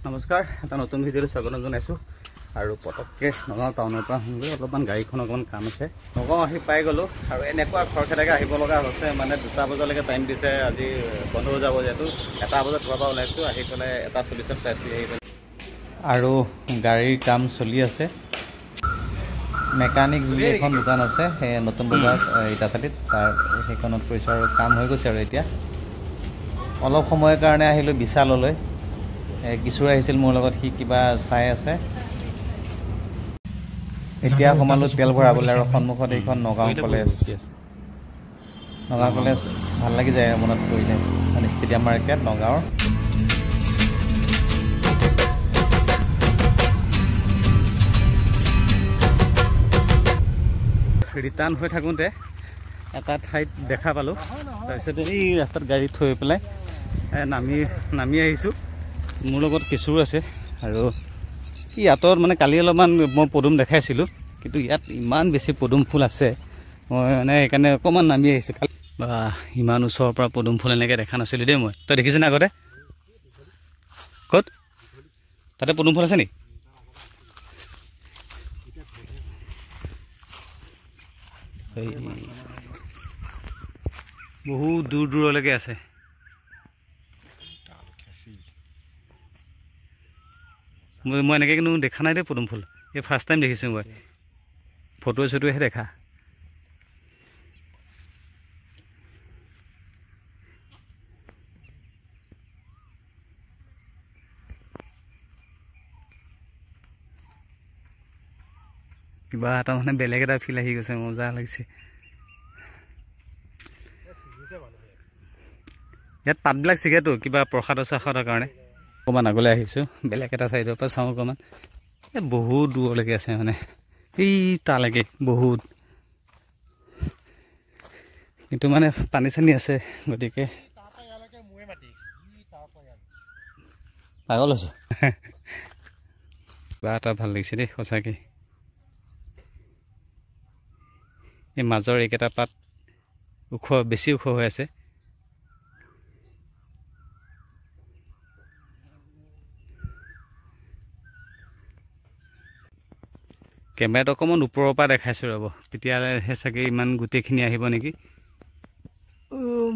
নমস্কাৰ, এটা নতুন ভিডিঅ'লৈ স্বাগতম জনাইছোঁ। আৰু পটককৈ নগাঁও টাউনৰ পৰা আহোঁগৈ, অলপমান গাড়ীখন অকণমান কাম আছে। নগাঁও আহি পাই গ'লোঁ আৰু এনেকুৱা খৰখেদাকৈ আহিব লগা হৈছে। মানে 2টা বজালৈকে টাইম দিছে, আজি বন্ধ হৈ যাব যিহেতু। 1টা বজাত ঘৰৰ পৰা ওলাইছোঁ, আহি পেলাই 1:40 পাইছোঁ আহি পেলাই। আৰু গাড়ীৰ কাম চলি আছে। মেকানিক্স বুলি এখন দোকান আছে, সেই নতুন বজাৰ ইটাচাটিত, তাৰ সেইখনত কৰিছোঁ আৰু কাম হৈ গৈছে। আৰু এতিয়া অলপ সময়ৰ কাৰণে আহিলোঁ বিশাললৈ। কিশোৰ আহিছিল মোৰ লগত, সি কিবা চাই আছে। এতিয়া সোমালোঁ তেল ভৰাবলৈ আৰু সন্মুখত এইখন নগাঁও কলেজ। নগাঁও কলেজ ভাল লাগি যায় মনত পৰিলে, মানে ষ্টেডিয়াম মাৰ্কেট নগাঁৱৰ। ৰিটাৰ্ণ হৈ থাকোঁতে এটা ঠাইত দেখা পালোঁ, তাৰপিছত এই ৰাস্তাত গাড়ী থৈ পেলাই নামি আহিছোঁ। মোৰ লগত কিশোৰ আছে আৰু ইয়াত মানে কালি অলপমান মই পদুম দেখাইছিলোঁ, কিন্তু ইয়াত ইমান বেছি পদুম ফুল আছে, মই মানে সেইকাৰণে অকণমান নামি আহিছোঁ। বা ইমান ওচৰৰ পৰা পদুম ফুল এনেকৈ দেখা নাছিলোঁ দেই মই। তই দেখিছনে আগতে? ক'ত? তাতে পদুম ফুল আছে নি? বহুত দূৰ দূৰলৈকে আছে। মই এনেকৈ কিন্তু দেখা নাই দেই পদুম ফুল, এই ফাৰ্ষ্ট টাইম দেখিছোঁ মই। ফটোৱে চটোৱেহে দেখা। কিবা এটা মানে বেলেগ এটা ফিল আহি গৈছে, মজা লাগিছে। ইয়াত পাতবিলাক ছিগেতো কিবা প্ৰসাদৰ চসাদৰ কাৰণে। অকণমান আগলৈ আহিছোঁ, বেলেগ এটা চাইডৰ পৰা চাওঁ অকণমান। এই বহুত দূৰলৈকে আছে, মানে এই তালৈকে বহুত, কিন্তু মানে পানী চানী আছে, গতিকে পাগল হৈছোঁ। কিবা এটা ভাল লাগিছে দেই সঁচাকৈ। এই মাজৰ এইকেইটা পাত বেছি ওখ হৈ আছে। কেমেৰাটো অকণমান ওপৰৰ পৰা দেখাইছোঁ ৰ'ব, তেতিয়াহে চাগে ইমান গোটেইখিনি আহিব নেকি।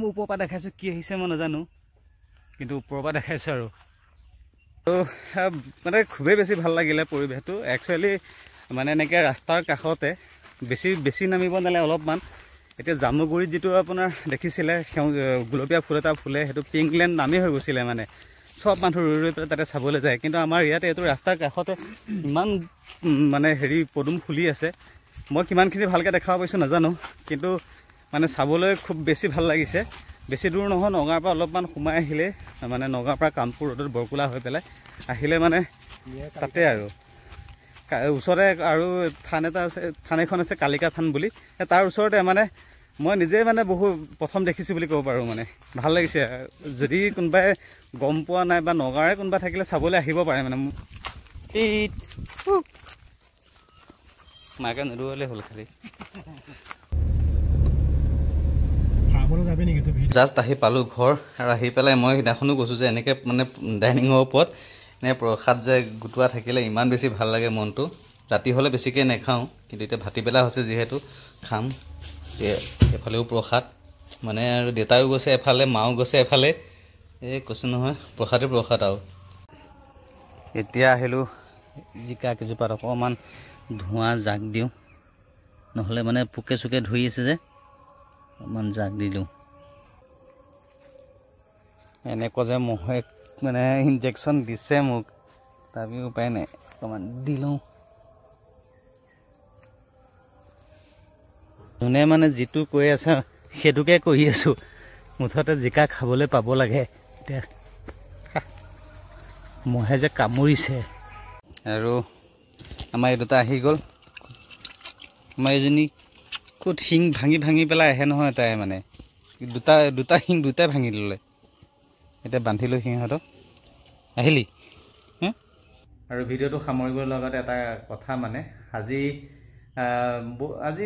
ওপৰৰ পৰা দেখাইছোঁ, কি আহিছে মই নাজানো, কিন্তু ওপৰৰ পৰা দেখাইছোঁ। আৰু মানে খুবেই বেছি ভাল লাগিলে পৰিৱেশটো। একচুৱেলি মানে এনেকৈ ৰাস্তাৰ কাষতে বেছি নামিব নালাগে, অলপমান। এতিয়া জামুগুৰিত যিটো আপোনাৰ দেখিছিলে গোলপীয়া ফুল এটা ফুলে, সেইটো পিংকলেণ্ড নামেই হৈ গৈছিলে। মানে চব মানুহ ৰৈ পেলাই তাতে চাবলৈ যায়, কিন্তু আমাৰ ইয়াতে এইটো ৰাস্তাৰ কাষতে ইমান মানে পদুম ফুলি আছে। মই কিমানখিনি ভালকৈ দেখাব পাৰিছোঁ নাজানো, কিন্তু মানে চাবলৈ খুব বেছি ভাল লাগিছে। বেছি দূৰ নহয়, নগাঁৱৰ পৰা অলপমান সোমাই আহিলে, মানে নগাঁৱৰ পৰা কামপুৰ ৰোডত বৰকোলা হৈ পেলাই আহিলে মানে তাতে আৰু ওচৰতে আৰু থান এটা আছে, থান এখন আছে কালিকা থান বুলি, তাৰ ওচৰতে মানে মই নিজে মানে প্ৰথম দেখিছোঁ বুলি ক'ব পাৰোঁ। মানে ভাল লাগিছে। যদি কোনোবাই গম পোৱা নাই বা নগাঁৱৰে কোনোবা থাকিলে চাবলৈ আহিব পাৰে। মানে মাকে নদৌৰিলে হ'ল খালি। জাষ্ট আহি পালোঁ ঘৰ, আৰু আহি পেলাই মই সেইদিনাখনো কৈছোঁ যে এনেকৈ মানে ডাইনিঙৰ ওপৰত এনে প্ৰসাদ যে গোটোৱা থাকিলে ইমান বেছি ভাল লাগে মনটো। ৰাতি হ'লে বেছিকৈ নাখাওঁ, কিন্তু এতিয়া ভাটিবেলা হৈছে যিহেতু খাম। এফালেও প্ৰসাদ, মানে আৰু দেউতাও গৈছে এফালে, মাও গৈছে এফালে। কৈছোঁ নহয়, প্ৰসাদে প্ৰসাদ। আৰু এতিয়া আহিলোঁ জিকা কেইজোপাত অকণমান ধোঁৱা জাক দিওঁ, নহ'লে মানে পোকে চোকে ধৰি আছে যে, অকণমান জাক দিলোঁ। এনেকুৱা যে মহে মানে ইনজেকশ্যন দিছে মোক, তথাপিও উপায় নাই, অকণমান দি লওঁ। যোনে মানে যিটো কৈ আছে সেইটোকে কৰি আছোঁ। মুঠতে জিকা খাবলৈ পাব লাগে। এতিয়া মহে যে কামুৰিছে। আৰু আমাৰ এই দুটা আহি গ'ল। আমাৰ এইজনী ক'ত শিং ভাঙি পেলাই আহে নহয়, তাই মানে দুটা শিং দুটাই ভাঙি ল'লে। এতিয়া বান্ধিলোঁ সিহঁতক। আহিলি আৰু ভিডিঅ'টো সামৰিবৰ লগতে এটা কথা, মানে আজি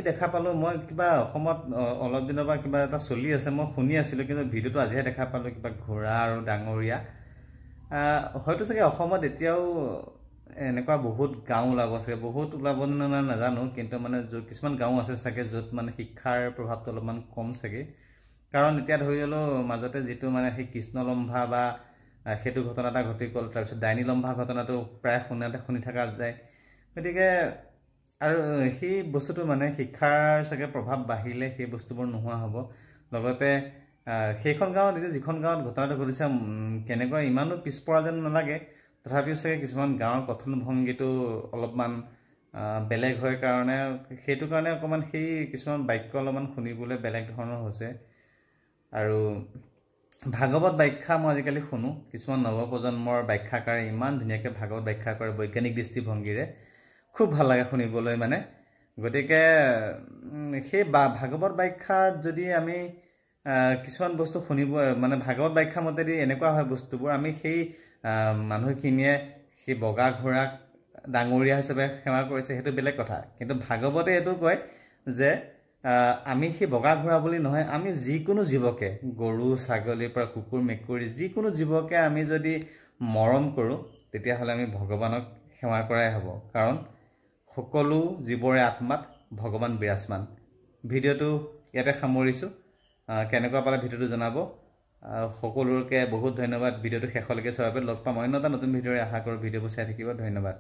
দেখা পালোঁ মই কিবা অসমত অলপ দিনৰ পৰা কিবা এটা চলি আছে, মই শুনি আছিলোঁ, কিন্তু ভিডিঅ'টো আজিহে দেখা পালোঁ। কিবা ঘোঁৰা আৰু ডাঙৰীয়া হয়তো চাগে অসমত এতিয়াও এনেকুৱা বহুত গাঁও ওলাব চাগে, বহুত ওলাব নাজানো, কিন্তু মানে কিছুমান গাঁও আছে চাগে য'ত মানে শিক্ষাৰ প্ৰভাৱটো অলপমান কম চাগে। কাৰণ এতিয়া ধৰি ললোঁ মাজতে যিটো মানে সেই কৃষ্ণলম্ভা বা সেইটো ঘটনা এটা ঘটি গ'ল, তাৰপিছত ডাইনীলম্ভা ঘটনাটো প্ৰায় শুনি থকা যায়। গতিকে আৰু সেই বস্তুটো মানে শিক্ষাৰ চাগে প্ৰভাৱ বাঢ়িলে সেই বস্তুবোৰ নোহোৱা হ'ব। লগতে সেইখন গাঁৱত এতিয়া যিখন গাঁৱত ঘটনাটো ঘটিছে কেনেকুৱা ইমানো পিছপৰা যেন নালাগে, তথাপিও চাগে কিছুমান গাঁৱৰ কথনভংগীটো অলপমান বেলেগ হয় কাৰণে সেইটো কাৰণে অকণমান সেই কিছুমান বাক্য অলপমান শুনিবলৈ বেলেগ ধৰণৰ হৈছে। আৰু ভাগৱত ব্যাখ্যা মই আজিকালি শুনো, কিছুমান নৱপ্ৰজন্মৰ ব্যাখ্যাকাৰে ইমান ধুনীয়াকৈ ভাগৱত ব্যাখ্যা কৰে বৈজ্ঞানিক দৃষ্টিভংগীৰে, খুব ভাল লাগে শুনিবলৈ মানে। গতিকে সেই ভাগৱত ব্যাখ্যাত যদি আমি কিছুমান বস্তু শুনিব মানে ভাগৱত ব্যাখ্যা মতেদি এনেকুৱা হয় বস্তুবোৰ, আমি সেই মানুহখিনিয়ে সেই বগা ঘোঁৰাক ডাঙৰীয়া হিচাপে সেৱা কৰিছে সেইটো বেলেগ কথা, কিন্তু ভাগৱতে এইটো কয় যে আমি সেই বগা ঘোঁৰা বুলি নহয়, আমি যিকোনো জীৱকে গৰু ছাগলীৰ পৰা কুকুৰ মেকুৰী যিকোনো জীৱকে আমি যদি মৰম কৰোঁ তেতিয়াহ'লে আমি ভগৱানক সেৱা কৰাই হ'ব, কাৰণ সকলো জীৱৰে আত্মাত ভগৱান বিৰাজমান। ভিডিঅ'টো ইয়াতে সামৰিছোঁ। কেনেকুৱা পালে ভিডিঅ'টো জনাব। সকলোকে বহুত ধন্যবাদ ভিডিঅ'টো শেষলৈকে চোৱাৰ বাবে। লগ পাম অন্য এটা নতুন ভিডিঅ'ৰে, আশা কৰোঁ ভিডিঅ'বোৰ চাই থাকিব। ধন্যবাদ।